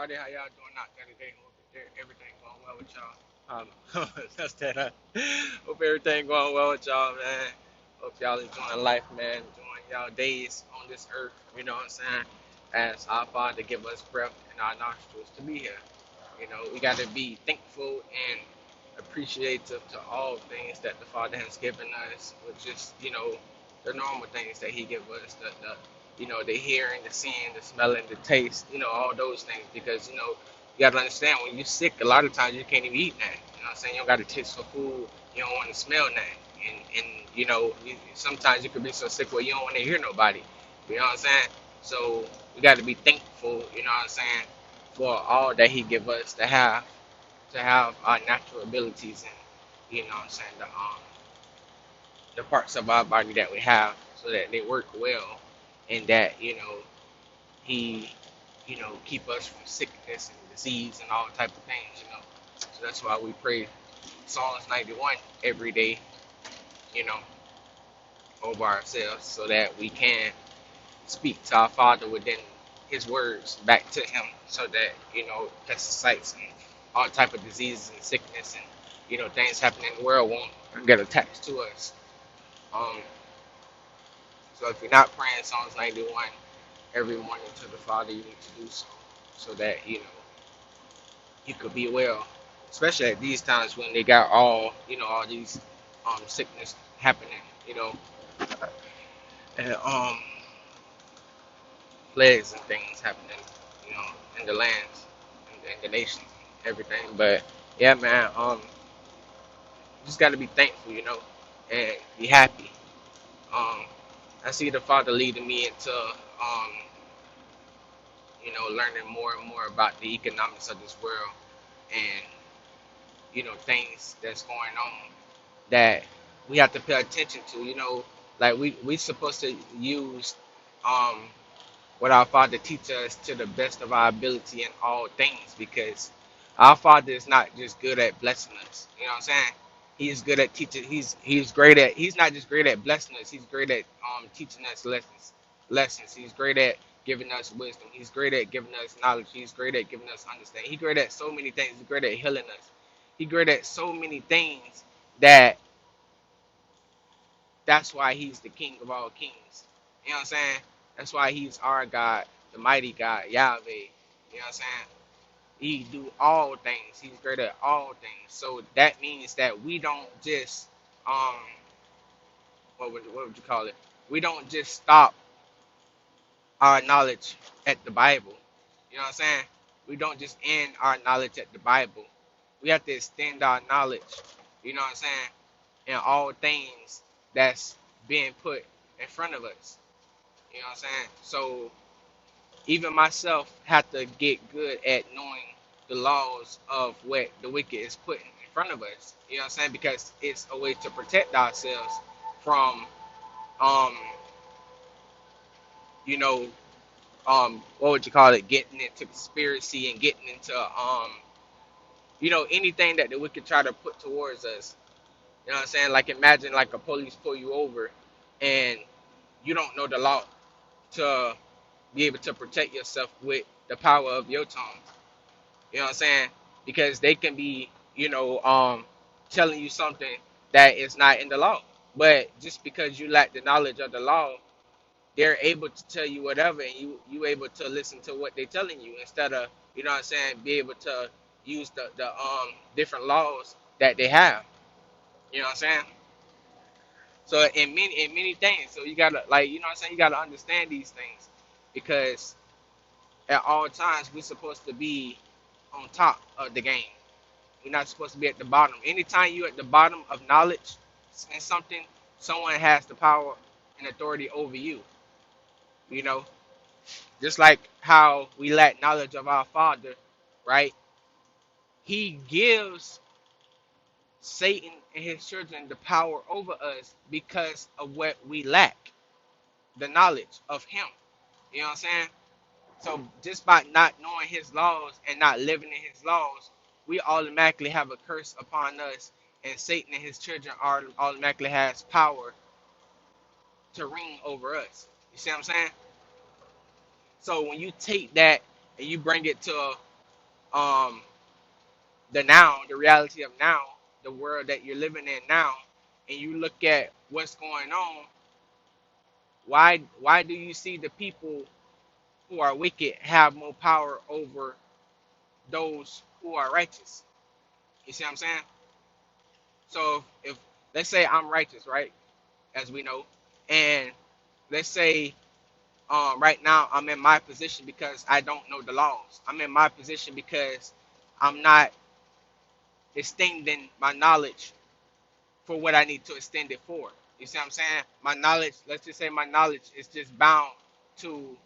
everybody. How y'all doing out there today? Hope everything going well with y'all. That's that. Hope everything going well with y'all, man. Hope y'all enjoying life, man. Enjoying y'all days on this earth. You know what I'm saying? As our Father give us breath in our nostrils to be here. You know, we got to be thankful and appreciative to all things that the Father has given us, which is, the normal things that He gives us, the hearing, the seeing, the smelling, the taste, all those things. Because, you got to understand, when you're sick, a lot of times you can't even eat that. You know what I'm saying? You don't got to taste for food. You don't want to smell that. Sometimes you could be so sick where you don't want to hear nobody. You know what I'm saying? So we got to be thankful, you know what I'm saying, for all that He give us to have our natural abilities and, you know what I'm saying, the parts of our body that we have so that they work well and that, He, keep us from sickness and disease and all type of things. So that's why we pray Psalms 91 every day, you know, over ourselves so that we can speak to our Father within His words back to Him so that, pesticides and all type of diseases and sickness and, things happening in the world won't get attached to us. Um, so if you're not praying Psalms 91 every morning to the Father, you need to do so that, you could be well, especially at these times when they got all these sickness happening, and plagues and things happening, in the lands and the nations, everything. But yeah, man, you just got to be thankful, and be happy. Um, I see the Father leading me into, learning more and more about the economics of this world and, things that's going on that we have to pay attention to. Like we supposed to use um, what our Father teaches us to the best of our ability in all things, because our Father is not just good at blessing us. You know what I'm saying? He's good at teaching. He's great at. He's not just great at blessing us. He's great at teaching us lessons. Lessons. He's great at giving us wisdom. He's great at giving us knowledge. He's great at giving us understanding. He's great at so many things. He's great at healing us. He's great at so many things that that's why he's the King of all kings. You know what I'm saying? That's why he's our God, the mighty God, Yahweh. You know what I'm saying? He do all things. He's great at all things. So that means that we don't just what would you call it? We don't just stop our knowledge at the Bible. You know what I'm saying? We don't just end our knowledge at the Bible. We have to extend our knowledge, you know what I'm saying, in all things that's being put in front of us. You know what I'm saying? So even myself have to get good at knowing the laws of what the wicked is putting in front of us. You know what I'm saying? Because it's a way to protect ourselves from um, you know, what would you call it, getting into conspiracy and getting into anything that the wicked try to put towards us. You know what I'm saying? Like imagine like a police pull you over and you don't know the law to be able to protect yourself with the power of your tongue. You know what I'm saying? Because they can be, telling you something that is not in the law. But just because you lack the knowledge of the law, they're able to tell you whatever, and you able to listen to what they're telling you instead of, you know what I'm saying, be able to use the different laws that they have. You know what I'm saying? So in many things, so you gotta, like, you know what I'm saying, you gotta understand these things, because at all times we're supposed to be on top of the game. We're not supposed to be at the bottom. Anytime you're at the bottom of knowledge in something, someone has the power and authority over you. You know, just like how we lack knowledge of our Father, right? He gives Satan and his children the power over us because of what we lack, the knowledge of him. You know what I'm saying? So just by not knowing his laws and not living in his laws, we automatically have a curse upon us, and Satan and his children automatically has power to reign over us. You see what I'm saying? So when you take that and you bring it to um the now, the reality of now, the world that you're living in now, and you look at what's going on, why do you see the people who are wicked have more power over those who are righteous? You see what I'm saying? So if let's say I'm righteous, right, as we know, and let's say right now I'm in my position because I don't know the laws. I'm in my position because I'm not extending my knowledge for what I need to extend it for. You see what I'm saying? My knowledge, let's just say my knowledge is just bound to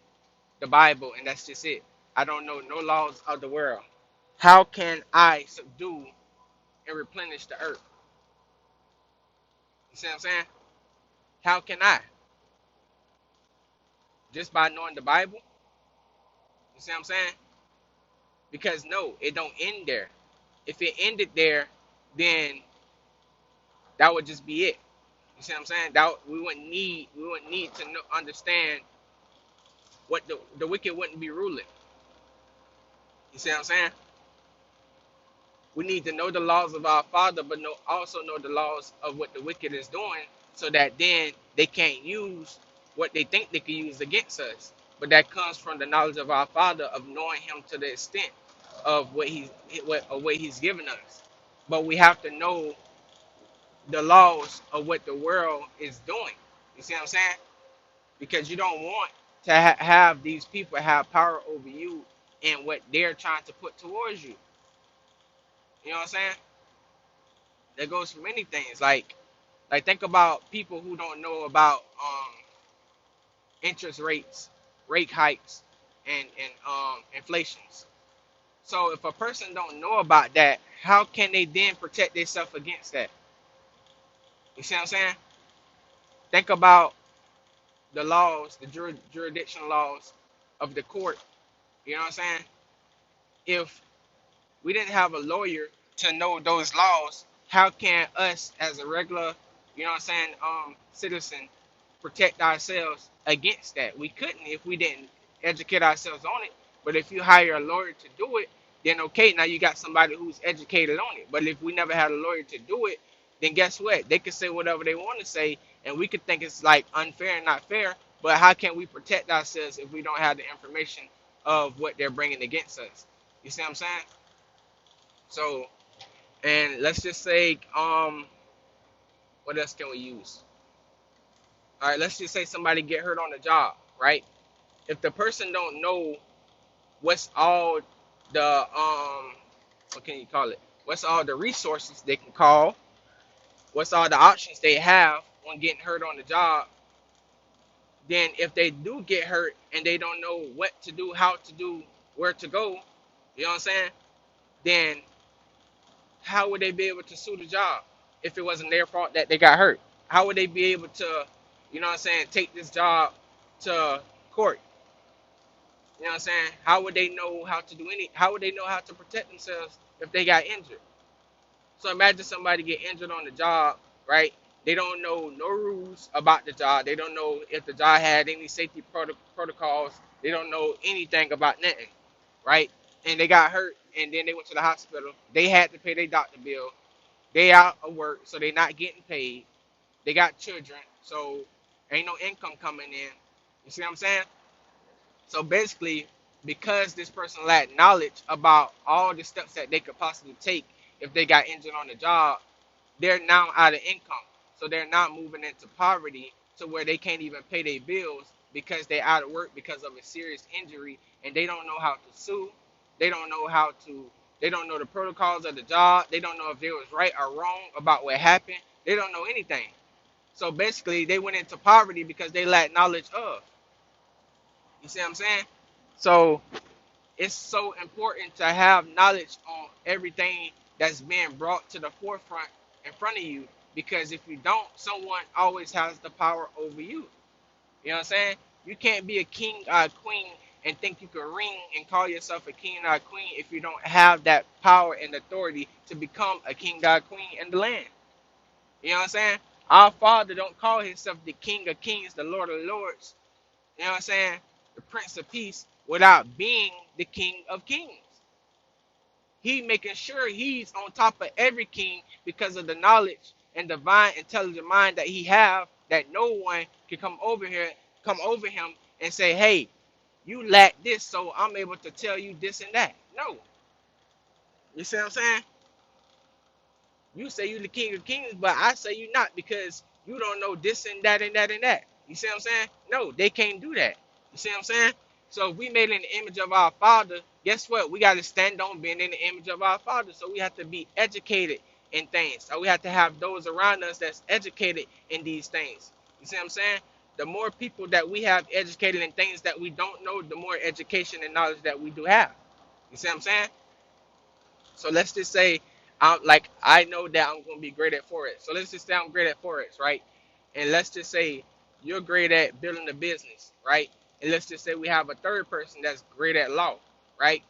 the Bible, and that's just it. I don't know no laws of the world. How can I subdue and replenish the earth? You see what I'm saying? How can I? Just by knowing the Bible? You see what I'm saying? Because no, it don't end there. If it ended there, then that would just be it. You see what I'm saying? That we wouldn't need to know, understand what the wicked wouldn't be ruling. You see what I'm saying? We need to know the laws of our Father, but also know the laws of what the wicked is doing, so that then they can't use what they think they can use against us. But that comes from the knowledge of our Father, of knowing Him to the extent of what He's given us. But we have to know the laws of what the world is doing. You see what I'm saying? Because you don't want to have these people have power over you and what they're trying to put towards you. You know what I'm saying? That goes for many things. Like think about people who don't know about interest rates, rate hikes, and inflations. So if a person don't know about that, how can they then protect themselves against that? You see what I'm saying? Think about the laws, the jurisdiction laws of the court. You know what I'm saying? If we didn't have a lawyer to know those laws, how can us as a regular, you know what I'm saying, citizen protect ourselves against that? We couldn't if we didn't educate ourselves on it. But if you hire a lawyer to do it, then okay, now you got somebody who's educated on it. But if we never had a lawyer to do it, then guess what? They could say whatever they want to say, and we could think it's like unfair and not fair. But how can we protect ourselves if we don't have the information of what they're bringing against us? You see what I'm saying? So, and let's just say, what else can we use? All right, let's just say somebody get hurt on the job, right? If the person don't know what's all the what can you call it? What's all the resources they can call? What's all the options they have when getting hurt on the job? Then if they do get hurt and they don't know what to do, how to do, where to go, you know what I'm saying? Then how would they be able to sue the job if it wasn't their fault that they got hurt? How would they be able to, you know what I'm saying, take this job to court? You know what I'm saying? How would they know how to do how would they know how to protect themselves if they got injured? So imagine somebody get injured on the job, right? They don't know no rules about the job. They don't know if the job had any safety protocols. They don't know anything about nothing, right? And they got hurt, and then they went to the hospital. They had to pay their doctor bill. They out of work, so they not getting paid. They got children, so ain't no income coming in. You see what I'm saying? So basically, because this person lacked knowledge about all the steps that they could possibly take if they got injured on the job, they're now out of income. So they're not moving into poverty to where they can't even pay their bills because they're out of work because of a serious injury, and they don't know how to sue. They don't know how to. They don't know the protocols of the job. They don't know if they was right or wrong about what happened. They don't know anything. So basically, they went into poverty because they lacked knowledge of. You see what I'm saying? So it's so important to have knowledge on everything that's being brought to the forefront in front of you, because if you don't, someone always has the power over you. You know what I'm saying? You can't be a king or a queen and think you can ring and call yourself a king or a queen if you don't have that power and authority to become a king or a queen in the land. You know what I'm saying? Our Father don't call himself the King of Kings, the Lord of Lords, you know what I'm saying, the Prince of Peace, without being the King of Kings. he making sure he's on top of every king because of the knowledge and divine intelligent mind that he have, that no one can come over him and say, hey, you lack this, so I'm able to tell you this and that. No. You see what I'm saying? You say you the king of kings, but I say you not because you don't know this and that and that and that. You see what I'm saying? No, they can't do that. You see what I'm saying? So if we made in the image of our Father, guess what? We got to stand on being in the image of our Father. So we have to be educated in things. So we have to have those around us that's educated in these things. You see what I'm saying? The more people that we have educated in things that we don't know, the more education and knowledge that we do have. You see what I'm saying? So let's just say, I know that I'm gonna be great at forex. So let's just say I'm great at forex, right? And let's just say you're great at building a business, right? And let's just say we have a third person that's great at law, right?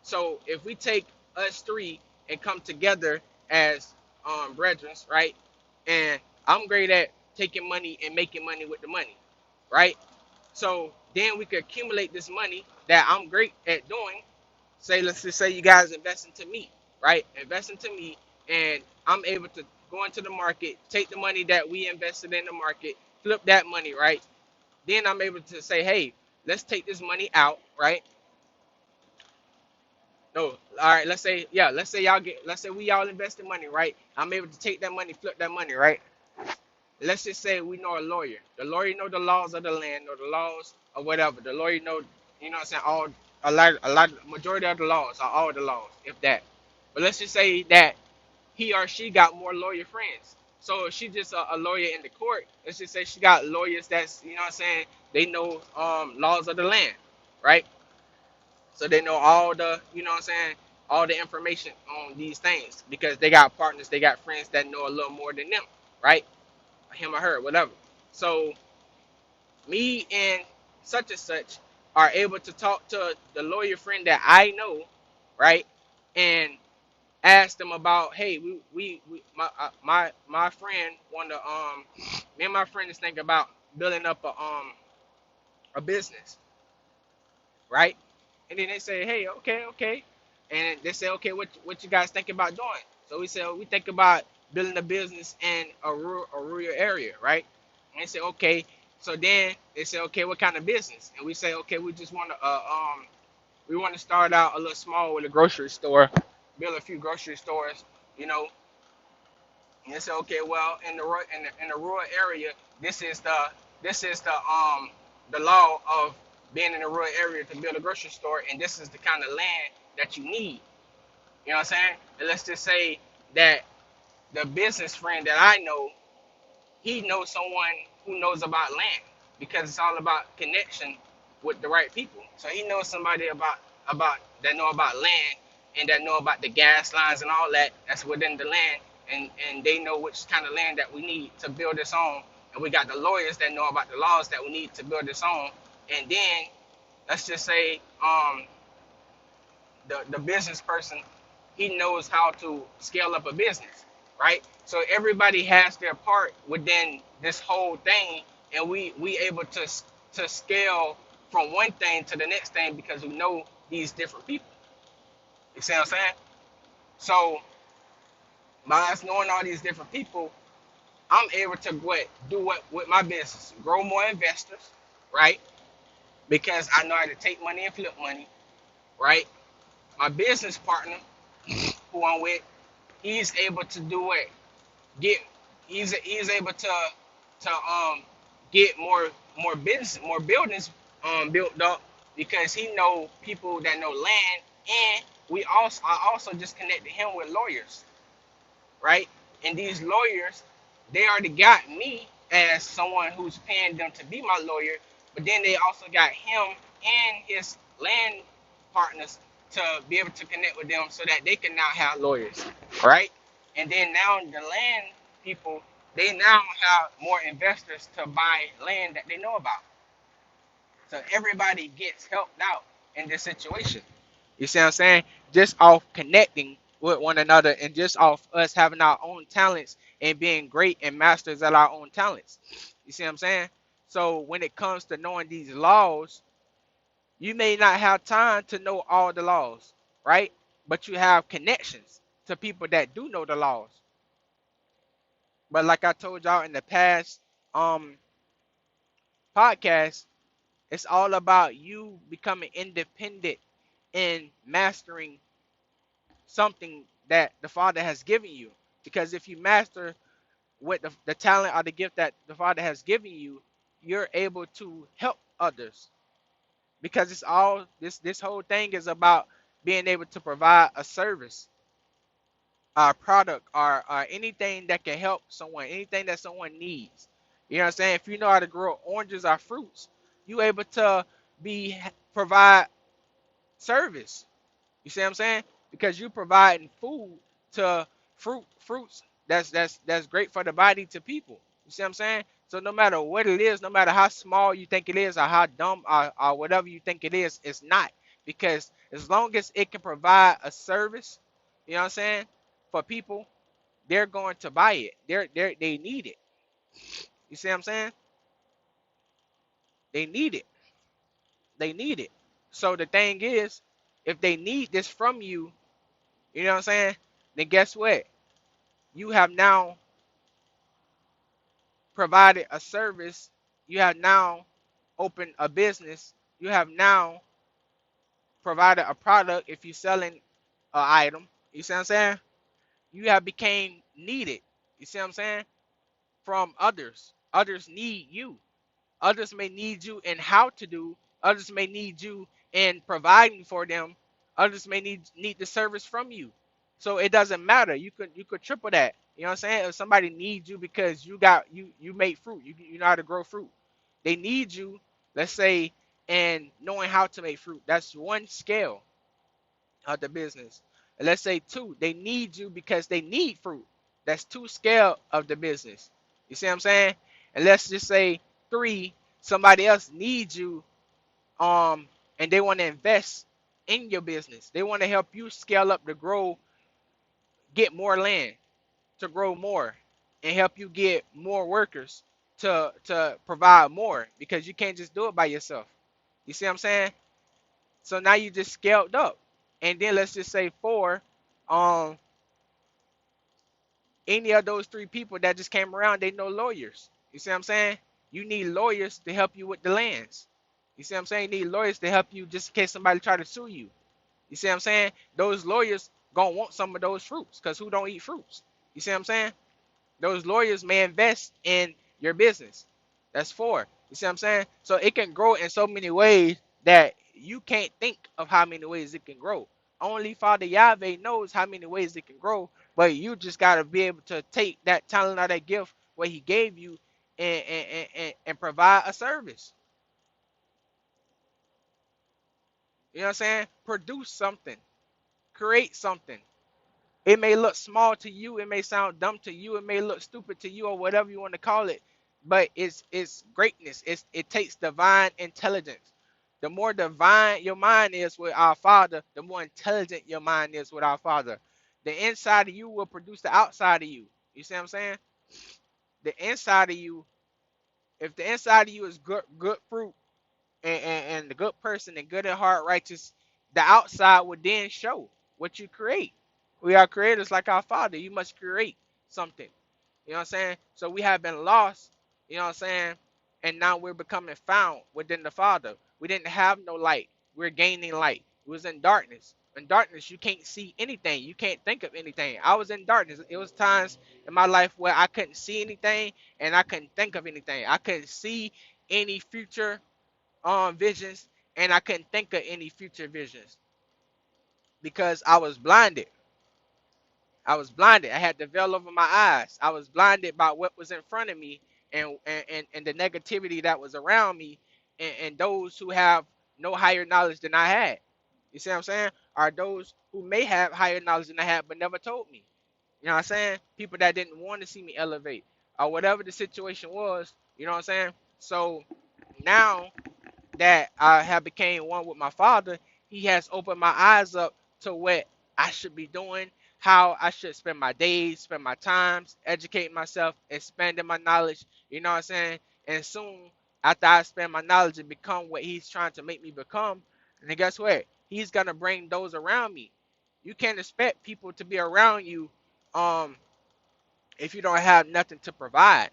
So if we take us three and come together as brethren, right? And I'm great at taking money and making money with the money, right? So then we could accumulate this money that I'm great at doing. Say, let's just say you guys invest into me, right? Invest into me, and I'm able to go into the market, take the money that we invested in the market, flip that money, right? Then I'm able to say, hey, let's take this money out, right? No, all right. Let's say we all invested money, right? I'm able to take that money, flip that money, right? Let's just say we know a lawyer. The lawyer know the laws of the land or the laws or whatever. The lawyer know, you know what I'm saying, majority of the laws or all the laws, if that. But let's just say that he or she got more lawyer friends. So if she just a lawyer in the court, let's just say she got lawyers that's, you know what I'm saying, they know laws of the land, right? So they know all the, you know what I'm saying, all the information on these things because they got partners, they got friends that know a little more than them, right? Him or her, whatever. So me and such are able to talk to the lawyer friend that I know, right? And ask them about, hey, my friend want to me and my friend is thinking about building up a business, right? And then they say, hey, okay. And they say, okay, what you guys think about doing? So we say, oh, we think about building a business in a rural area, right? And they say, okay. So then they say, okay, what kind of business? And we say, okay, we just want to we want to start out a little small with a grocery store, build a few grocery stores, you know. And they say, okay, well, in the rural area, this is the law of being in a rural area to build a grocery store, and this is the kind of land that you need. You know what I'm saying? And let's just say that the business friend that I know, he knows someone who knows about land because it's all about connection with the right people. So he knows somebody about that know about land and that know about the gas lines and all that that's within the land, and they know which kind of land that we need to build this on. And we got the lawyers that know about the laws that we need to build this on. And then let's just say the business person, he knows how to scale up a business, right? So everybody has their part within this whole thing, and we able to scale from one thing to the next thing because we know these different people. You see what I'm saying? So by us knowing all these different people, I'm able to do what with my business, grow more investors, right? Because I know how to take money and flip money, right? My business partner, who I'm with, he's able to do it. Get he's able to get more buildings built up because he know people that know land, and I also just connected him with lawyers, right? And these lawyers, they already got me as someone who's paying them to be my lawyer, but then they also got him and his land partners to be able to connect with them so that they can now have lawyers, right? And then now the land people, they now have more investors to buy land that they know about. So everybody gets helped out in this situation. You see what I'm saying? Just off connecting with one another and just off us having our own talents and being great and masters at our own talents. You see what I'm saying? So when it comes to knowing these laws, you may not have time to know all the laws, right? but you have connections to people that do know the laws. But like I told y'all in the past um podcast, it's all about you becoming independent and mastering something that the Father has given you. Because if you master what the talent or the gift that the Father has given you, you're able to help others. Because it's all this whole thing is about being able to provide a service, a product, or anything that can help someone, anything that someone needs. You know what I'm saying? If you know how to grow oranges or fruits, you able to be provide service. You see what I'm saying? Because you providing food to fruits that's great for the body to people. You see what I'm saying? So no matter what it is, no matter how small you think it is or how dumb or whatever you think it is, it's not. Because as long as it can provide a service, you know what I'm saying, for people, they're going to buy it. They need it. You see what I'm saying? They need it. They need it. So the thing is, if they need this from you, you know what I'm saying? Then guess what? You have now provided a service. You have now opened a business. You have now provided a product if you're selling an item. You see what I'm saying? You have became needed. You see what I'm saying? From others. Others need you. Others may need you in how to do. Others may need you in providing for them. Others may need the service from you. So it doesn't matter. You could triple that. You know what I'm saying? If somebody needs you because you make fruit, you know how to grow fruit. They need you, let's say, in knowing how to make fruit. That's one scale of the business. And let's say two, they need you because they need fruit. That's two scale of the business. You see what I'm saying? And let's just say three, somebody else needs you, and they want to invest in your business. They want to help you scale up to grow, get more land, to grow more, and help you get more workers to provide more, because you can't just do it by yourself. You see what I'm saying? So now you just scaled up. And then let's just say four, um, any of those three people that just came around, they know lawyers. You see what I'm saying? You need lawyers to help you with the lands. You see what I'm saying? You need lawyers to help you just in case somebody try to sue you. You see what I'm saying? Those lawyers gonna want some of those fruits, because who don't eat fruits? You see what I'm saying? Those lawyers may invest in your business. That's four. You see what I'm saying? So it can grow in so many ways that you can't think of how many ways it can grow. Only Father Yahweh knows how many ways it can grow, but you just got to be able to take that talent or that gift what he gave you, and provide a service. You know what I'm saying? Produce something. Create something. It may look small to you, it may sound dumb to you, it may look stupid to you, or whatever you want to call it, but it's greatness. It takes divine intelligence. The more divine your mind is with our Father, the more intelligent your mind is with our Father. The inside of you will produce the outside of you. You see what I'm saying? The inside of you, if the inside of you is good fruit, and the good person and good at heart, righteous, the outside would then show what you create. We are creators like our Father. You must create something. You know what I'm saying? So we have been lost, you know what I'm saying? And now we're becoming found within the Father. We didn't have no light. We're gaining light. We was in darkness. In darkness, you can't see anything. You can't think of anything. I was in darkness. It was times in my life where I couldn't see anything and I couldn't think of anything. I couldn't see any future visions, and I couldn't think of any future visions because I was blinded. I was blinded. I had the veil over my eyes. I was blinded by what was in front of me, and the negativity that was around me, and those who have no higher knowledge than I had. You see what I'm saying? Are those who may have higher knowledge than I had but never told me. You know what I'm saying? People that didn't want to see me elevate, or whatever the situation was. You know what I'm saying? So now that I have became one with my Father, he has opened my eyes up to what I should be doing, how I should spend my days, spend my times, educating myself, expanding my knowledge, you know what I'm saying? And soon after I spend my knowledge and become what he's trying to make me become, and then guess what? He's gonna bring those around me. You can't expect people to be around you um if you don't have nothing to provide.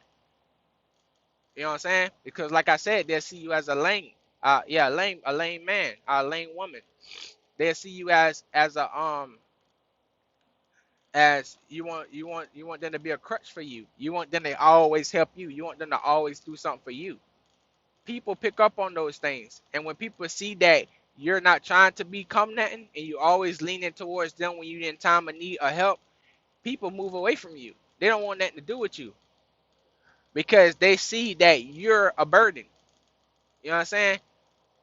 You know what I'm saying? Because like I said, they'll see you as a lame, a lame man, a lame woman. They'll see you as a as you want them to be a crutch for you. You want them to always help you. You want them to always do something for you. People pick up on those things, and when people see that you're not trying to become nothing, and you always leaning towards them when you're in time of need or help, people move away from you. They don't want nothing to do with you because they see that you're a burden. You know what I'm saying?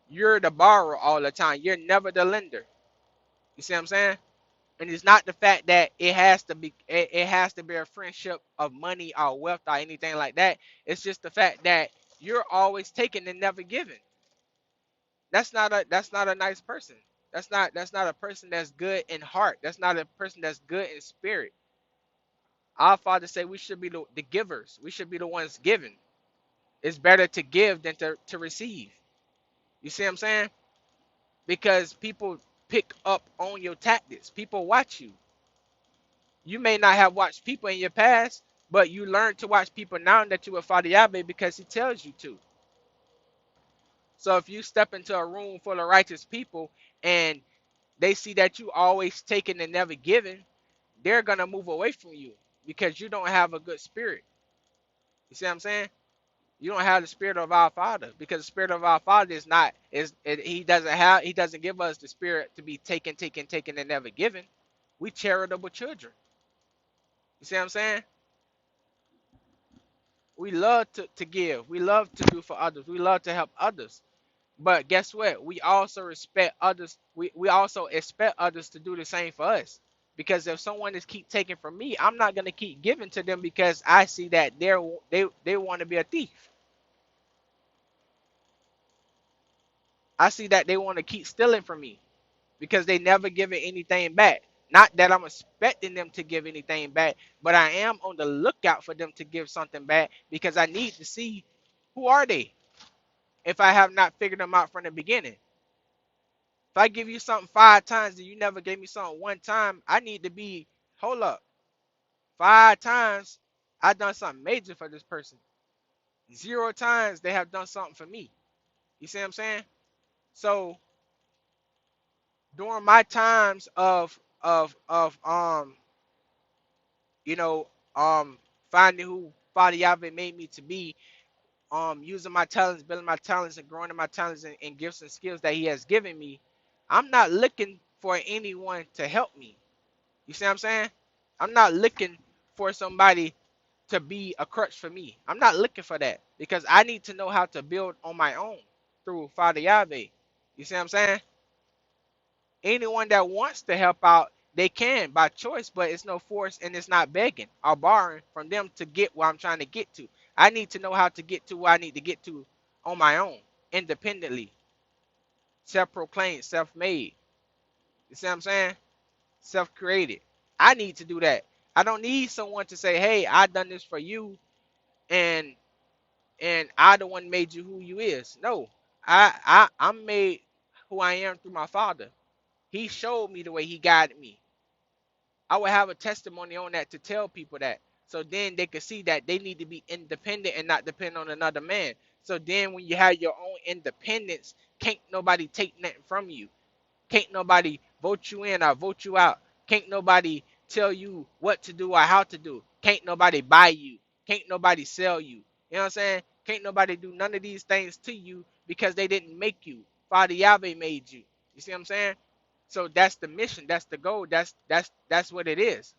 You're the borrower all the time. You're never the lender. You see what I'm saying? And it's not the fact that it has to be a friendship of money or wealth or anything like that. It's just the fact that you're always taking and never giving. That's not a nice person. That's not a person that's good in heart. That's not a person that's good in spirit. Our Father said we should be the givers. We should be the ones giving. It's better to give than to receive. You see what I'm saying? Because people pick up on your tactics. People watch you. You may not have watched people in your past, but you learn to watch people now that you are Father Yahweh because he tells you to. So if you step into a room full of righteous people and they see that you always taking and never giving, they're gonna move away from you because you don't have a good spirit. You see what I'm saying? You don't have the spirit of our Father because the spirit of our Father is not he doesn't give us the spirit to be taken and never given. We charitable children. You see what I'm saying? We love to give. We love to do for others. We love to help others. But guess what? We also respect others. We also expect others to do the same for us. Because if someone is keep taking from me, I'm not gonna keep giving to them because I see that they want to be a thief. I see that they want to keep stealing from me because they never give it anything back. Not that I'm expecting them to give anything back, but I am on the lookout for them to give something back because I need to see who are they if I have not figured them out from the beginning. If I give you something 5 times and you never gave me something 1 time, I need to be, hold up, 5 times I done something major for this person. 0 times they have done something for me. You see what I'm saying? So during my times of you know finding who Father Yahweh made me to be, using my talents, building my talents, and growing in my talents and gifts and skills that He has given me, I'm not looking for anyone to help me. You see what I'm saying? I'm not looking for somebody to be a crutch for me. I'm not looking for that because I need to know how to build on my own through Father Yahweh. You see what I'm saying? Anyone that wants to help out, they can by choice, but it's no force and it's not begging or borrowing from them to get where I'm trying to get to. I need to know how to get to where I need to get to on my own, independently, self-proclaimed, self-made. You see what I'm saying? Self-created. I need to do that. I don't need someone to say, "Hey, I done this for you," and I the one made you who you is. No, I'm made who I am through my Father. He showed me the way. He guided me. I would have a testimony on that to tell people that. So then they could see that they need to be independent and not depend on another man. So then when you have your own independence, can't nobody take nothing from you. Can't nobody vote you in or vote you out. Can't nobody tell you what to do or how to do. Can't nobody buy you. Can't nobody sell you. You know what I'm saying? Can't nobody do none of these things to you because they didn't make you. Father Yahweh made you. You see what I'm saying? So that's the mission. That's the goal. That's what it is.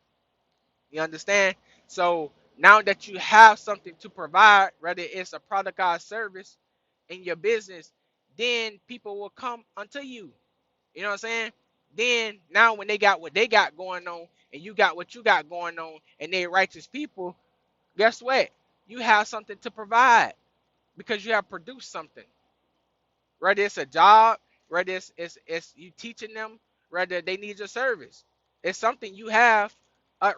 You understand? So now that you have something to provide, whether it's a product or a service in your business, then people will come unto you. You know what I'm saying? Then now when they got what they got going on and you got what you got going on and they righteous people, guess what? You have something to provide because you have produced something. Whether it's a job, whether it's you teaching them, whether they need your service. It's something you have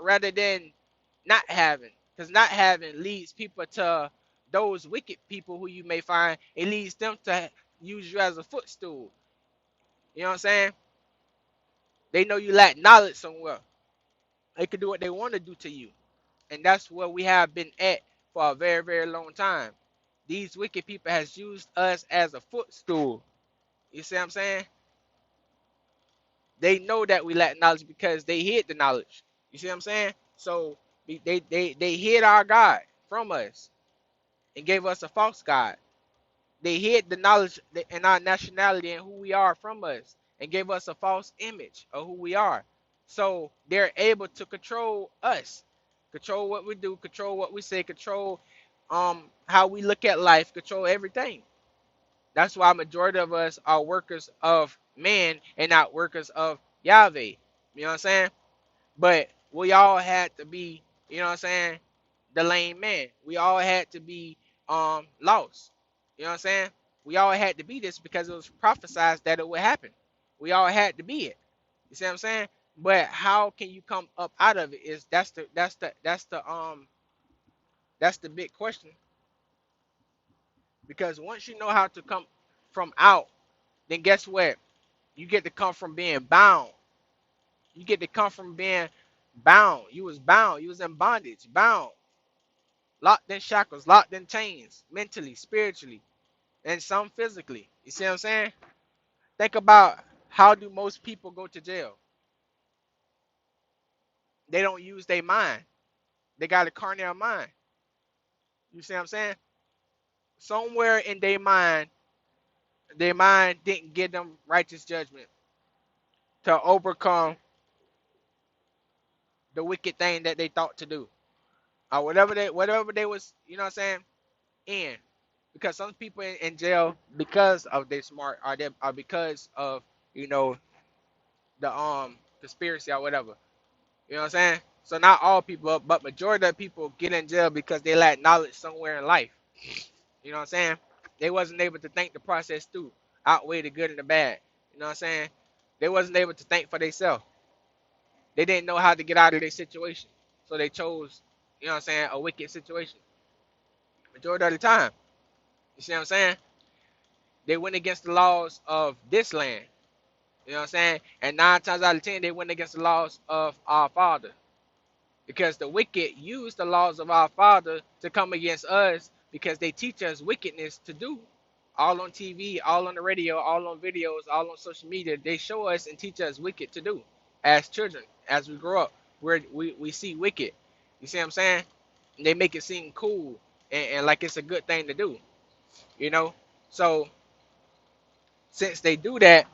rather than not having. Because not having leads people to those wicked people who you may find. It leads them to use you as a footstool. You know what I'm saying? They know you lack knowledge somewhere. They can do what they want to do to you. And that's where we have been at for a very, very long time. These wicked people has used us as a footstool. You see what I'm saying? They know that we lack knowledge because they hid the knowledge. You see what I'm saying? So they hid our God from us and gave us a false God. They hid the knowledge and our nationality and who we are from us and gave us a false image of who we are. So they're able to control us, control what we do, control what we say, control how we look at life, control everything. That's why majority of us are workers of man and not workers of Yahweh. You know what I'm saying? But we all had to be, you know what I'm saying, the lame man. We all had to be lost. You know what I'm saying? We all had to be this because it was prophesied that it would happen. We all had to be it. You see what I'm saying? But how can you come up out of it is that's the big question. Because once you know how to come from out, then guess what? You get to come from being bound. You get to come from being bound. You was bound. You was in bondage, bound, locked in shackles, locked in chains, mentally, spiritually, and some physically. You see what I'm saying? Think about how do most people go to jail? They don't use their mind. They got a carnal mind. You see what I'm saying? Somewhere in their mind didn't give them righteous judgment to overcome the wicked thing that they thought to do. Or whatever they was, you know what I'm saying, in. Because some people in jail because of their smart or because of, you know, the conspiracy or whatever. You know what I'm saying? So not all people, but majority of people get in jail because they lack knowledge somewhere in life. You know what I'm saying? They wasn't able to think the process through, outweigh the good and the bad. You know what I'm saying? They wasn't able to think for themselves. They didn't know how to get out of their situation. So they chose, you know what I'm saying, a wicked situation. Majority of the time. You see what I'm saying? They went against the laws of this land. You know what I'm saying? And 9 times out of 10, they went against the laws of our Father. Because the wicked use the laws of our Father to come against us because they teach us wickedness to do. All on TV, all on the radio, all on videos, all on social media. They show us and teach us wicked to do. As children, as we grow up, we see wicked. You see what I'm saying? And they make it seem cool and like it's a good thing to do. You know? So, since they do that,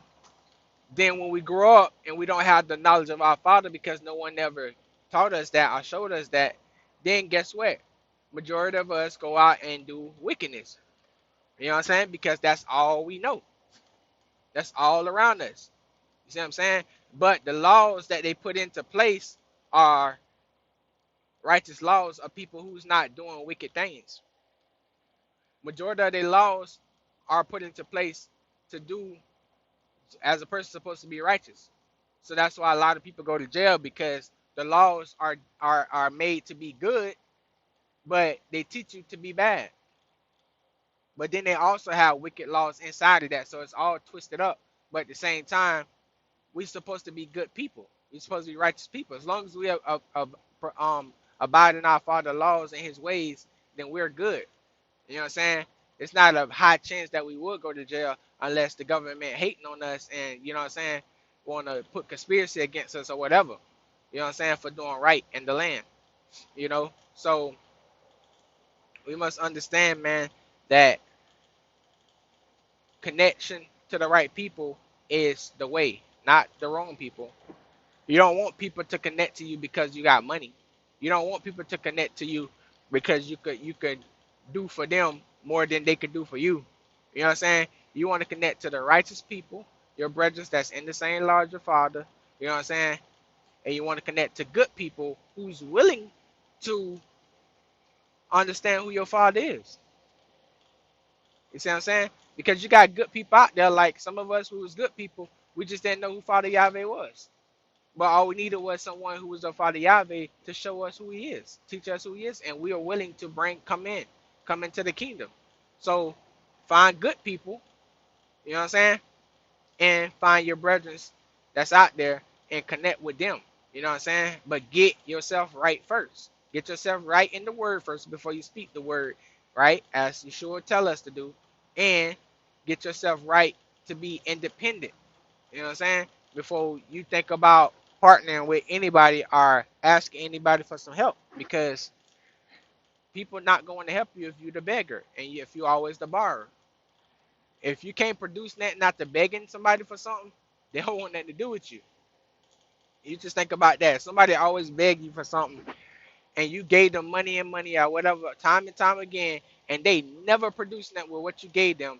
then when we grow up and we don't have the knowledge of our Father because no one ever taught us that or showed us that, then guess what? Majority of us go out and do wickedness. You know what I'm saying? Because that's all we know. That's all around us. You see what I'm saying? But the laws that they put into place are righteous laws of people who's not doing wicked things. Majority of their laws are put into place to do as a person supposed to be righteous. So that's why a lot of people go to jail because the laws are made to be good, but they teach you to be bad. But then they also have wicked laws inside of that, so it's all twisted up. But at the same time, we're supposed to be good people. We're supposed to be righteous people. As long as we abide in our Father's laws and His ways, then we're good. You know what I'm saying? It's not a high chance that we would go to jail unless the government hating on us and, you know what I'm saying, want to put conspiracy against us or whatever. You know what I'm saying? For doing right in the land. You know? So we must understand, man, that connection to the right people is the way, not the wrong people. You don't want people to connect to you because you got money. You don't want people to connect to you because you could do for them more than they could do for you. You know what I'm saying? You want to connect to the righteous people, your brothers that's in the same law as your Father. You know what I'm saying? And you want to connect to good people who's willing to understand who your Father is. You see what I'm saying? Because you got good people out there, like some of us who was good people, we just didn't know who Father Yahweh was. But all we needed was someone who was the Father Yahweh to show us who He is, teach us who He is, and we are willing to come into the kingdom. So find good people, you know what I'm saying, and find your brethren that's out there and connect with them. You know what I'm saying? But get yourself right first. Get yourself right in the word first before you speak the word, right? As you sure tell us to do. And get yourself right to be independent. You know what I'm saying? Before you think about partnering with anybody or asking anybody for some help. Because people not going to help you if you're the beggar and if you're always the borrower. If you can't produce nothing after begging somebody for something, they don't want nothing to do with you. You just think about that. Somebody always beg you for something, and you gave them money and money or whatever, time and time again, and they never produce nothing with what you gave them.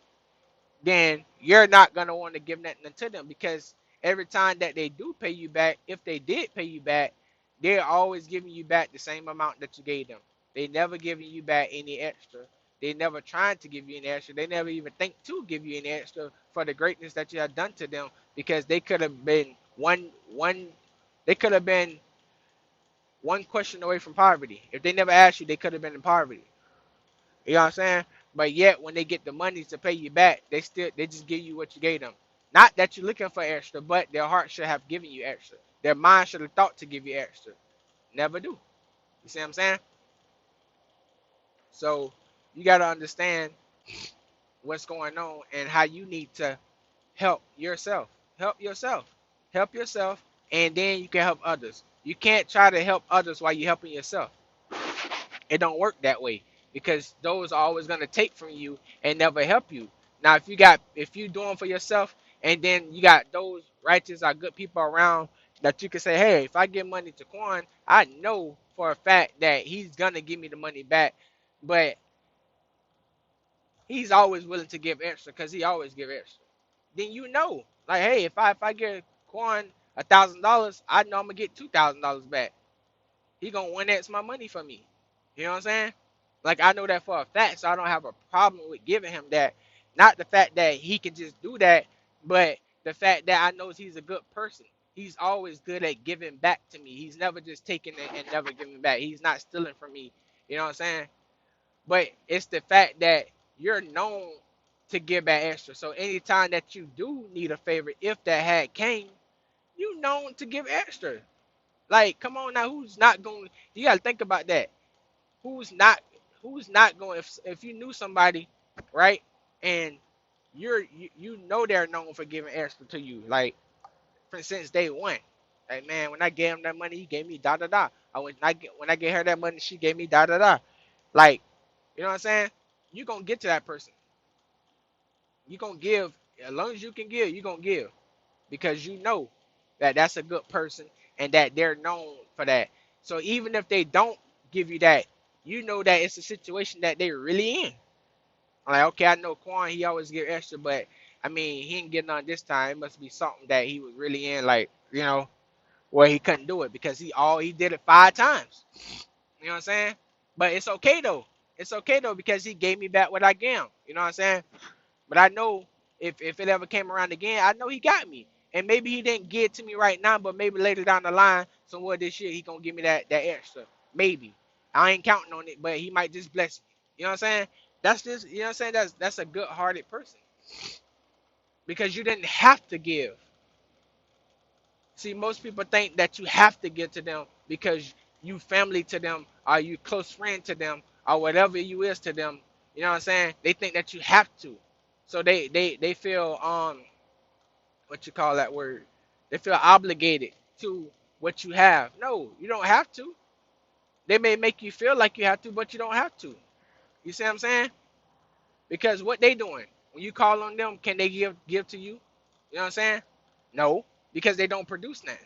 Then you're not gonna want to give nothing to them because every time that they do pay you back, if they did pay you back, they're always giving you back the same amount that you gave them. They never giving you back any extra. They never trying to give you any extra. They never even think to give you any extra for the greatness that you have done to them because they could have been they could have been one question away from poverty. If they never asked you, they could have been in poverty. You know what I'm saying? But yet when they get the money to pay you back, they just give you what you gave them. Not that you're looking for extra, but their heart should have given you extra. Their mind should have thought to give you extra. Never do. You see what I'm saying? So you gotta understand what's going on and how you need to help yourself. Help yourself. Help yourself, and then you can help others. You can't try to help others while you're helping yourself. It don't work that way because those are always gonna take from you and never help you. Now, if you doing for yourself, and then you got those righteous or good people around that you can say, hey, if I give money to Quan, I know for a fact that he's gonna give me the money back, but he's always willing to give extra because he always give extra. Then you know, like, hey, if I give Quan $1,000, I know I'm gonna get $2,000 back. He gonna 1x my money for me. You know what I'm saying? Like I know that for a fact, so I don't have a problem with giving him that. Not the fact that he can just do that, but the fact that I know he's a good person. He's always good at giving back to me. He's never just taking it and never giving back. He's not stealing from me. You know what I'm saying? But it's the fact that you're known to give back extra. So anytime that you do need a favor, if that had came, you known to give extra. Like, come on now, who's not going? You gotta think about that. Who's not? Who's not going? If you knew somebody, right, and you know they're known for giving extra to you, like for since day one. Like man, when I gave him that money, he gave me da da da. When I gave her that money, she gave me da da da. Like, you know what I'm saying? You gonna get to that person. You gonna give as long as you can give. You gonna give because you know that that's a good person and that they're known for that. So even if they don't give you that, you know that it's a situation that they're really in. Like, okay, I know Quan, he always give extra, but I mean, he ain't getting on this time. It must be something that he was really in, like, where he couldn't do it because he did it 5 times. You know what I'm saying? But it's okay though. It's okay though because he gave me back what I gave him. You know what I'm saying? But I know if it ever came around again, I know he got me. And maybe he didn't give it to me right now, but maybe later down the line, somewhere this year, he gonna give me that extra. Maybe. I ain't counting on it, but he might just bless me. You know what I'm saying? That's just you know what I'm saying? That's a good hearted person. Because you didn't have to give. See, most people think that you have to give to them because you family to them or you close friend to them or whatever you is to them. You know what I'm saying? They think that you have to. So they feel what you call that word? They feel obligated to what you have. No, you don't have to. They may make you feel like you have to, but you don't have to. You see what I'm saying? Because what they doing? When you call on them, can they give to you? You know what I'm saying? No, because they don't produce nothing.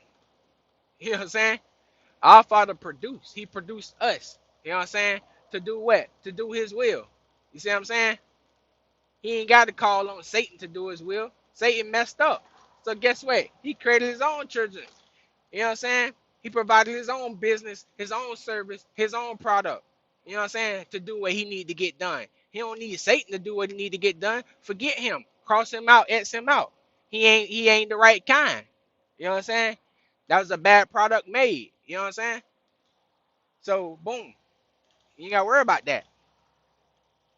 You know what I'm saying? Our Father produced. He produced us. You know what I'm saying? To do what? To do His will. You see what I'm saying? He ain't got to call on Satan to do His will. Satan messed up. So guess what? He created his own children. You know what I'm saying? He provided his own business, his own service, his own product. You know what I'm saying? To do what he need to get done. He don't need Satan to do what he need to get done. Forget him. Cross him out. X him out. He ain't the right kind. You know what I'm saying? That was a bad product made. You know what I'm saying? So boom. You ain't gotta worry about that.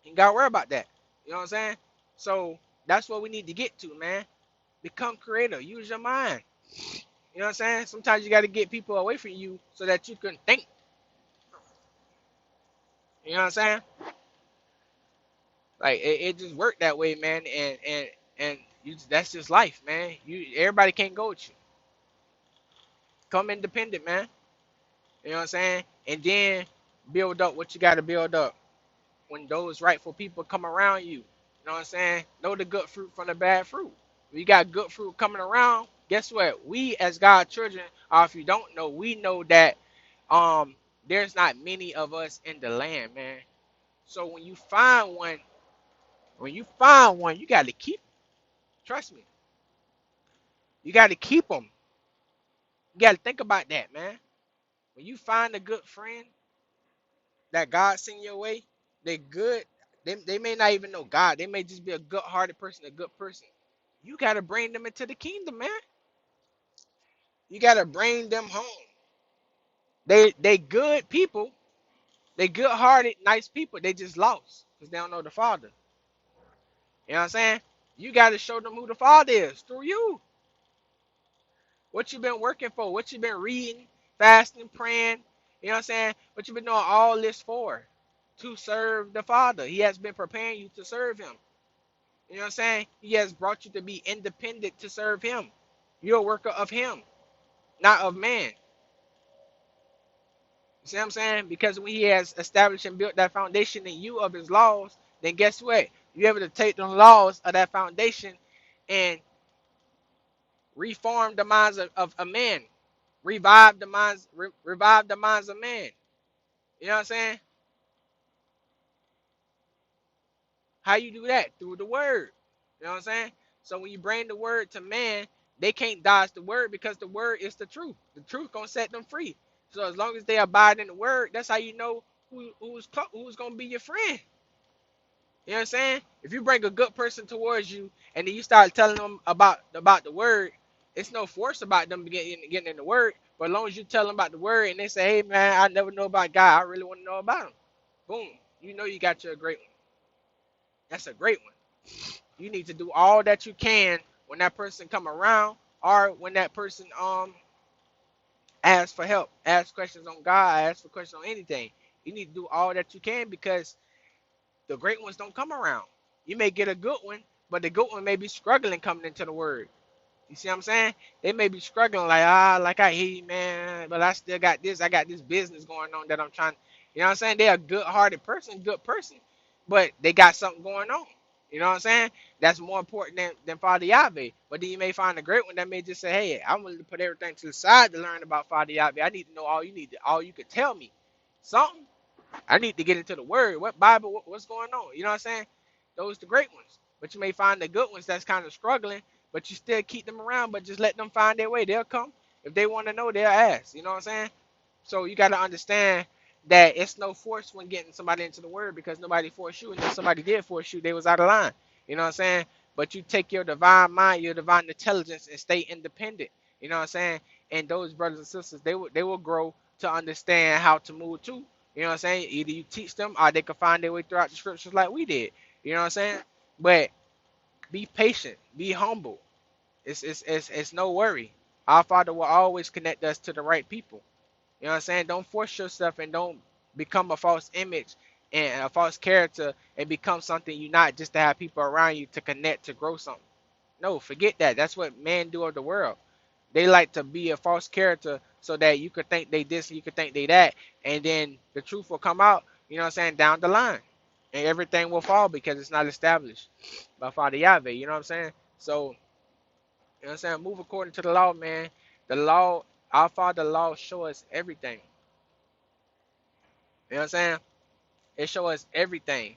You ain't gotta worry about that. You know what I'm saying? So that's what we need to get to, man. Become creative. Use your mind. You know what I'm saying? Sometimes you got to get people away from you so that you can think. You know what I'm saying? Like it just worked that way, man. And that's just life, man. Everybody can't go with you. Come independent, man. You know what I'm saying? And then build up what you got to build up when those rightful people come around you. You know what I'm saying? Know the good fruit from the bad fruit. When you got good fruit coming around, guess what? We as God's children, or if you don't know, we know that there's not many of us in the land, man. So when you find one, you got to keep. Trust me, you got to keep them. You got to think about that, man. When you find a good friend that God sent your way, they're good. They may not even know God. They may just be a good-hearted person, a good person. You got to bring them into the kingdom, man. You got to bring them home. They good people. They good-hearted, nice people. They just lost because they don't know the Father. You know what I'm saying? You got to show them who the Father is through you. What you been working for? What you been reading, fasting, praying? You know what I'm saying? What you been doing all this for? To serve the Father. He has been preparing you to serve Him. You know what I'm saying? He has brought you to be independent to serve Him. You're a worker of Him, not of man. You see what I'm saying? Because when He has established and built that foundation in you of His laws, then guess what? You're able to take the laws of that foundation and reform the minds of a man, revive the minds of man. You know what I'm saying? How you do that? Through the word. You know what I'm saying? So when you bring the word to man, they can't dodge the word because the word is the truth. The truth gonna set them free. So as long as they abide in the word, that's how you know who's gonna be your friend. You know what I'm saying? If you bring a good person towards you and then you start telling them about the word, it's no force about them getting in the word. But as long as you tell them about the word and they say, "Hey man, I never know about God. I really want to know about him." Boom, you know you got you a great one. That's a great one. You need to do all that you can when that person come around or when that person asks for help, ask questions on God, ask for questions on anything. You need to do all that you can because the great ones don't come around. You may get a good one, but the good one may be struggling coming into the word. You see what I'm saying? They may be struggling like I hear you, man, but I still got this. I got this business going on that I'm trying. You know what I'm saying? They're a good-hearted person, good person, but they got something going on. You know what I'm saying? That's more important than Father Yahweh. But then you may find a great one that may just say, "Hey, I'm willing to put everything to the side to learn about Father Yahweh. I need to know all you could tell me. Something. I need to get into the word. What Bible? What's going on? You know what I'm saying? Those are the great ones. But you may find the good ones that's kind of struggling, but you still keep them around, but just let them find their way. They'll come. If they want to know, they'll ask. You know what I'm saying? So you got to understand that it's no force when getting somebody into the word because nobody forced you. And if somebody did force you, they was out of line. You know what I'm saying? But you take your divine mind, your divine intelligence, and stay independent. You know what I'm saying? And those brothers and sisters, they will grow to understand how to move too. You know what I'm saying? Either you teach them or they can find their way throughout the scriptures like we did. You know what I'm saying? But be patient, be humble. It's no worry. Our Father will always connect us to the right people. You know what I'm saying? Don't force yourself and don't become a false image and a false character and become something you're not just to have people around you to connect to grow something. No, forget that. That's what men do of the world. They like to be a false character so that you could think they this and you could think they that, and then the truth will come out, you know what I'm saying, down the line. And everything will fall because it's not established by Father Yahweh, you know what I'm saying? So, you know what I'm saying, move according to the law, man. The law, our Father law show us everything. You know what I'm saying? It show us everything.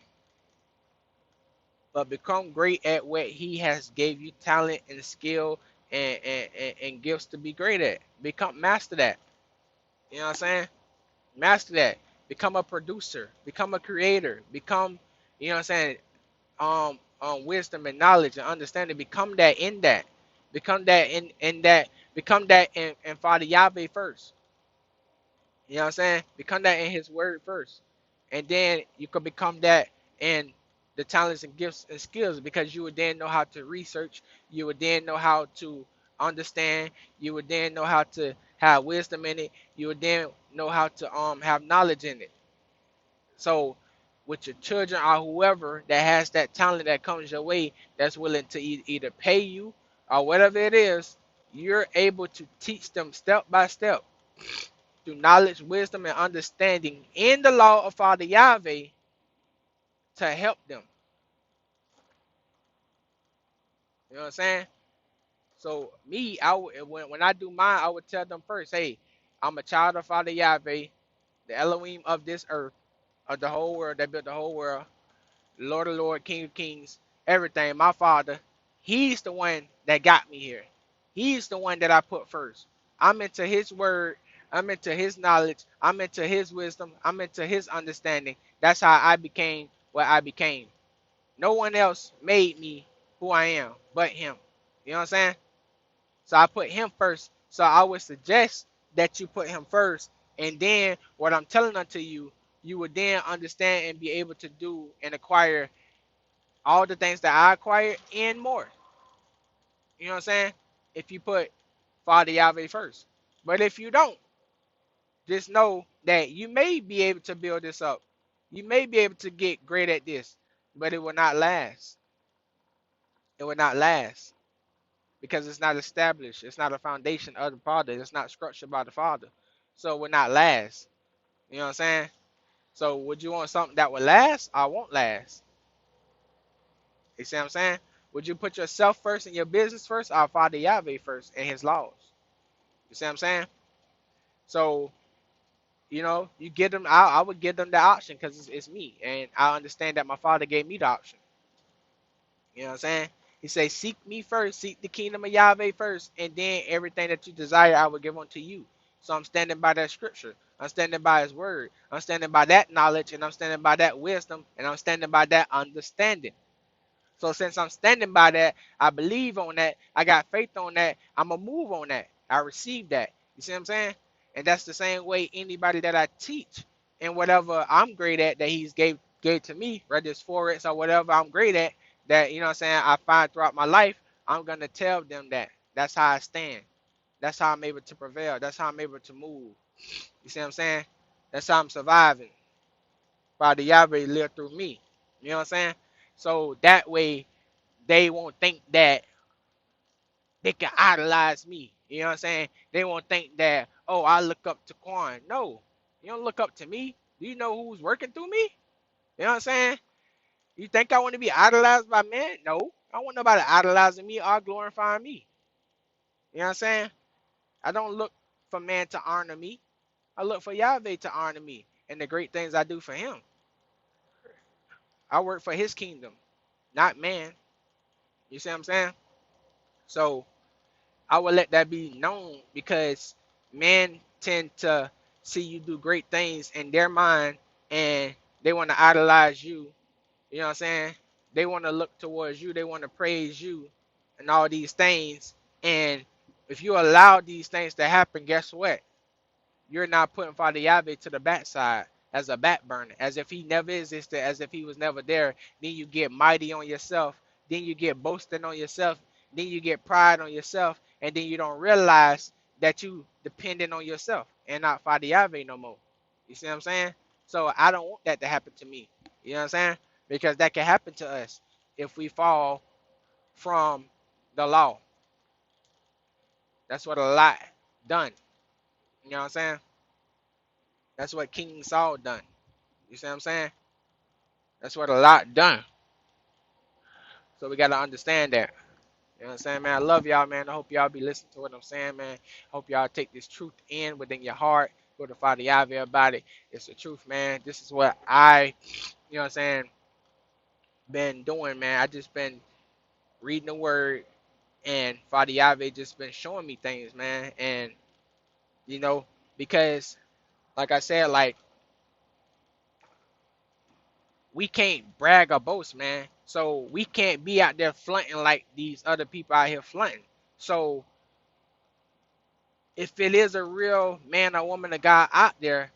But become great at what he has gave you talent and skill and gifts to be great at. Become master that. You know what I'm saying? Master that. Become a producer. Become a creator. Become, you know what I'm saying, wisdom and knowledge and understanding. Become that in that. Become that in that. Become that in Father Yahweh first. You know what I'm saying? Become that in his word first. And then you could become that in the talents and gifts and skills because you would then know how to research. You would then know how to understand. You would then know how to have wisdom in it. You would then know how to have knowledge in it. So with your children or whoever that has that talent that comes your way, that's willing to either pay you or whatever it is, you're able to teach them step by step through knowledge, wisdom, and understanding in the law of Father Yahweh to help them. You know what I'm saying? So me, when I do mine, I would tell them first, hey, I'm a child of Father Yahweh, the Elohim of this earth, of the whole world, that built the whole world, Lord of Lord, King of Kings, everything. My Father, He's the one that got me here. He's the one that I put first. I'm into His word. I'm into His knowledge. I'm into His wisdom. I'm into His understanding. That's how I became what I became. No one else made me who I am but Him. You know what I'm saying? So I put Him first. So I would suggest that you put Him first. And then what I'm telling unto you, you would then understand and be able to do and acquire all the things that I acquired and more. You know what I'm saying? If you put Father Yahweh first. But if you don't, just know that you may be able to build this up. You may be able to get great at this, but it will not last. It will not last because it's not established. It's not a foundation of the Father. It's not structured by the Father. So it will not last. You know what I'm saying? So would you want something that will last or won't last? You see what I'm saying? Would you put yourself first and your business first or Father Yahweh first and His laws? You see what I'm saying? So, you give them, I would give them the option because it's me. And I understand that my Father gave me the option. You know what I'm saying? He says, seek me first, seek the kingdom of Yahweh first, and then everything that you desire, I will give unto you. So I'm standing by that scripture. I'm standing by His word. I'm standing by that knowledge, and I'm standing by that wisdom, and I'm standing by that understanding. So since I'm standing by that, I believe on that, I got faith on that, I'm going to move on that. I receive that. You see what I'm saying? And that's the same way anybody that I teach and whatever I'm great at that He's gave to me, whether it's Forex or whatever I'm great at, that, you know what I'm saying, I find throughout my life, I'm going to tell them that. That's how I stand. That's how I'm able to prevail. That's how I'm able to move. You see what I'm saying? That's how I'm surviving. Father Yahweh live through me. You know what I'm saying? So that way, they won't think that they can idolize me. You know what I'm saying? They won't think that, oh, I look up to Quan. No, you don't look up to me. Do you know who's working through me? You know what I'm saying? You think I want to be idolized by men? No. I don't want nobody idolizing me or glorifying me. You know what I'm saying? I don't look for man to honor me. I look for Yahweh to honor me and the great things I do for Him. I work for His kingdom, not man. You see what I'm saying? So I would let that be known because men tend to see you do great things in their mind and they want to idolize you. You know what I'm saying? They want to look towards you. They want to praise you and all these things. And if you allow these things to happen, guess what? You're not putting Father Yahweh to the backside as a back burner, as if He never existed, as if He was never there. Then you get mighty on yourself. Then you get boasting on yourself. Then you get pride on yourself. And then you don't realize that you dependent on yourself and not Father Yahweh no more. You see what I'm saying? So I don't want that to happen to me. You know what I'm saying? Because that can happen to us if we fall from the law. That's what a lot done. You know what I'm saying? That's what King Saul done. You see what I'm saying? That's what a lot done. So we got to understand that. You know what I'm saying, man? I love y'all, man. I hope y'all be listening to what I'm saying, man. I hope y'all take this truth in within your heart. Go to Father Yahweh about it. It's the truth, man. This is what you know what I'm saying, been doing, man. I just been reading the word and Father Yahweh just been showing me things, man. And, because, like I said, like, we can't brag or boast, man. So we can't be out there fronting like these other people out here fronting. So if it is a real man or woman of God out there,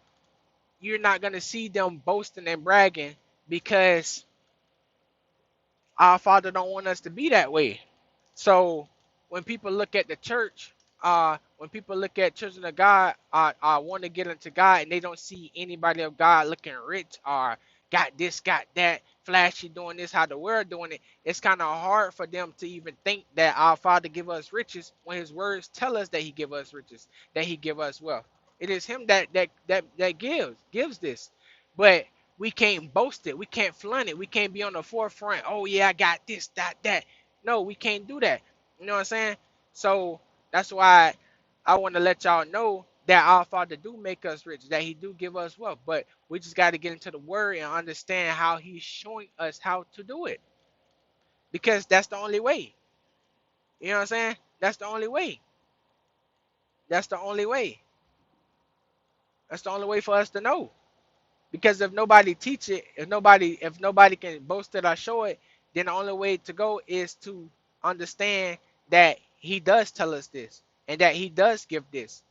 you're not gonna see them boasting and bragging because our Father don't want us to be that way. So when people look at the church, when people look at children of God, want to get into God, and they don't see anybody of God looking rich or got this, got that, flashy, doing this, how the world doing it, it's kind of hard for them to even think that our Father give us riches when His words tell us that He give us riches, that He give us wealth. It is Him that gives this, but we can't boast it. We can't flaunt it. We can't be on the forefront. Oh yeah, I got this, that. No, we can't do that. You know what I'm saying? So that's why I want to let y'all know that our Father do make us rich, that He do give us wealth. But we just got to get into the Word and understand how He's showing us how to do it, because that's the only way. You know what I'm saying? That's the only way. That's the only way. That's the only way for us to know. Because if nobody teach it, if nobody can boast it or show it, then the only way to go is to understand that He does tell us this and that He does give this.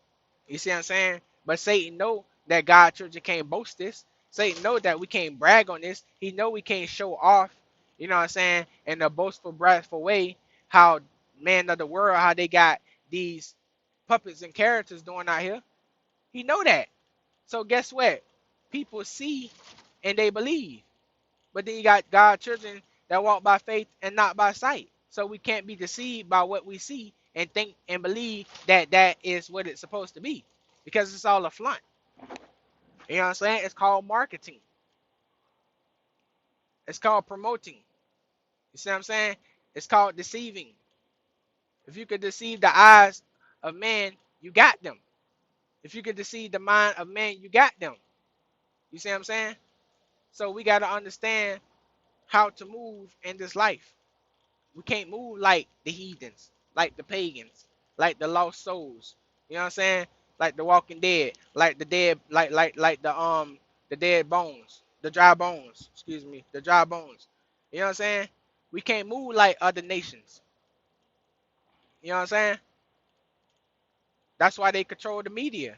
You see what I'm saying? But Satan know that God children can't boast this. Satan know that we can't brag on this. He know we can't show off, you know what I'm saying, in a boastful, braggful way, how man of the world, how they got these puppets and characters doing out here. He know that. So guess what? People see and they believe. But then you got God children that walk by faith and not by sight. So we can't be deceived by what we see and think and believe that that is what it's supposed to be. Because it's all a front. You know what I'm saying? It's called marketing. It's called promoting. You see what I'm saying? It's called deceiving. If you could deceive the eyes of man, you got them. If you could deceive the mind of man, you got them. You see what I'm saying? So we got to understand how to move in this life. We can't move like the heathens, like the pagans, like the lost souls. You know what I'm saying? Like the walking dead, like the dead, the dead bones, the dry bones, excuse me, the dry bones. You know what I'm saying? We can't move like other nations. You know what I'm saying? That's why they control the media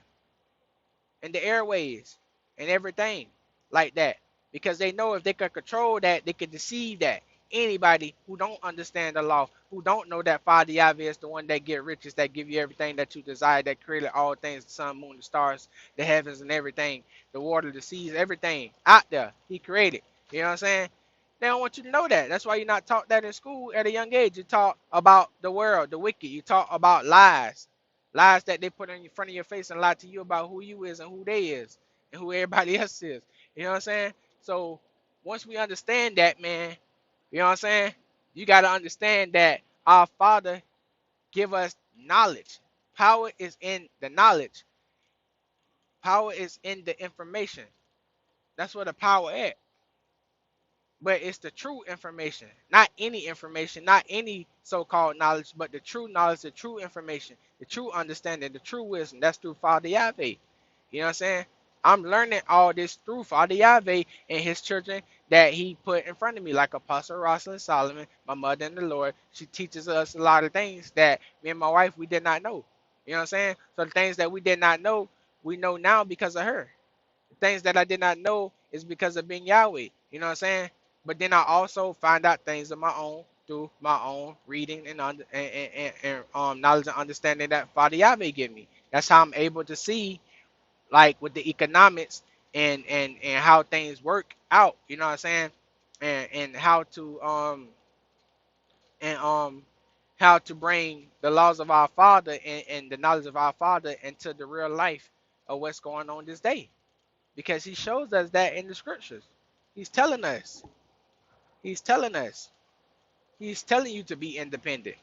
and the airways and everything like that, because they know if they can control that, they can deceive that anybody who don't understand the law, who don't know that Father Yahweh is the one that get riches, that give you everything that you desire, that created all things, the sun, moon, the stars, the heavens and everything, the water, the seas, everything out there He created. You know what I'm saying? They don't want you to know that. That's why you're not taught that in school at a young age. You talk about the world, the wicked. You talk about lies. Lies that they put in front of your face and lie to you about who you is and who they is and who everybody else is. You know what I'm saying? So once we understand that, man, you know what I'm saying? You got to understand that our Father give us knowledge. Power is in the knowledge. Power is in the information. That's where the power at. But it's the true information, not any information, not any so-called knowledge, but the true knowledge, the true information, the true understanding, the true wisdom. That's through Father Yahweh. You know what I'm saying? I'm learning all this through Father Yahweh and His children that He put in front of me, like Apostle Rosalind Solomon, my mother in the Lord. She teaches us a lot of things that me and my wife, we did not know. You know what I'm saying? So the things that we did not know, we know now because of her. Things that I did not know is because of being Yahweh. You know what I'm saying? But then I also find out things of my own through my own reading and knowledge and understanding that Father Yahweh give me. That's how I'm able to see, like with the economics and how things work out. You know what I'm saying? And and how to bring the laws of our Father and the knowledge of our Father into the real life of what's going on this day, because He shows us that in the scriptures. He's telling us. He's telling us. He's telling you to be independent.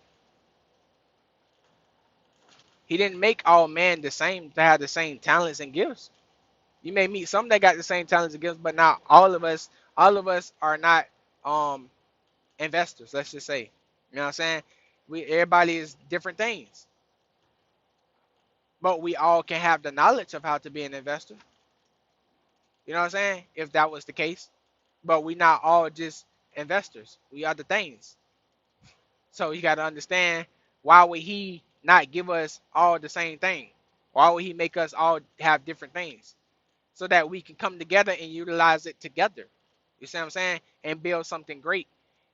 He didn't make all men the same to have the same talents and gifts. You may meet some that got the same talents and gifts, but not all of us. All of us are not um investors. Let's just say. You know what I'm saying? Everybody is different things, but we all can have the knowledge of how to be an investor. You know what I'm saying? If that was the case, but we not all just investors. We are the things. So you got to understand, why would He not give us all the same thing? Why would He make us all have different things? So that we can come together and utilize it together. You see what I'm saying? And build something great.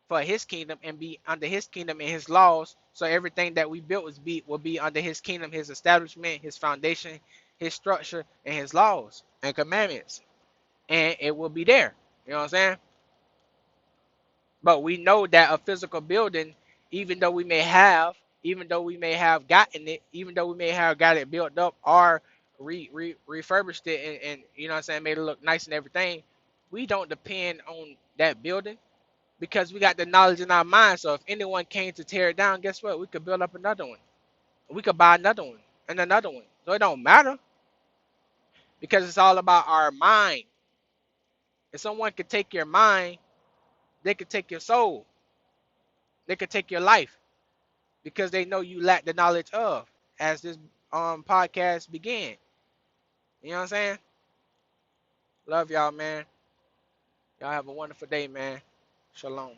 for his kingdom and be under his kingdom and his laws. So everything that we built will be under his kingdom, his establishment, his foundation, his structure, and his laws and commandments. And it will be there. You know what I'm saying? But we know that a physical building, even though we may have, even though we may have gotten it, even though we may have got it built up or refurbished it and you know what I'm saying, made it look nice and everything, we don't depend on that building because we got the knowledge in our mind. So if anyone came to tear it down, guess what? We could build up another one. We could buy another one and another one. So it don't matter because it's all about our mind. If someone could take your mind, they could take your soul. They could take your life because they know you lack the knowledge of, as this podcast began. You know what I'm saying? Love y'all, man. Y'all have a wonderful day, man. Shalom.